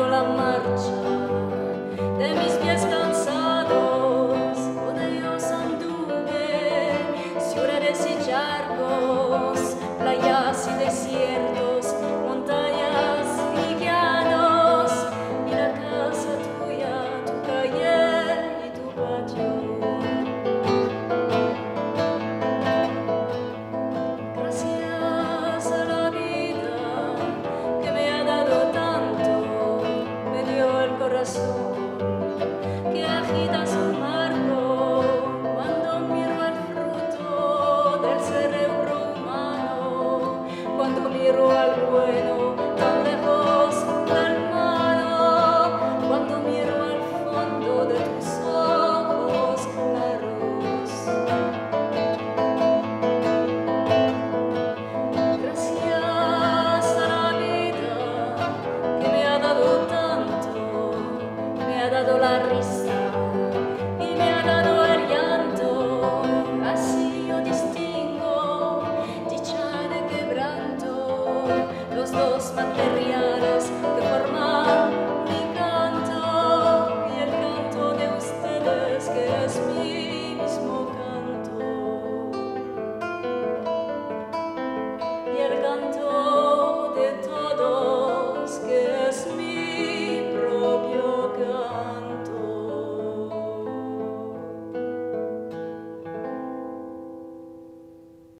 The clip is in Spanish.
cambiado la marcha de mis pies cansados, con ellos anduve ciudades y charcos, playas y desiertos, montañas y llanos, y la casa tuya, tu calle y tu patio. Gracias a la vida que me ha dado tanto, me dio el corazón que agita su marco cuando miro el fruto del cerebro humano, cuando miro al bueno tan lejos del malo, cuando miro al fondo de tus ojos claros. Gracias a la vida que me ha dado tanto, me ha dado la risa y me ha dado el llanto, así yo distingo dicha de quebranto, los dos materiales que forman mi canto y el canto de ustedes que es mi mismo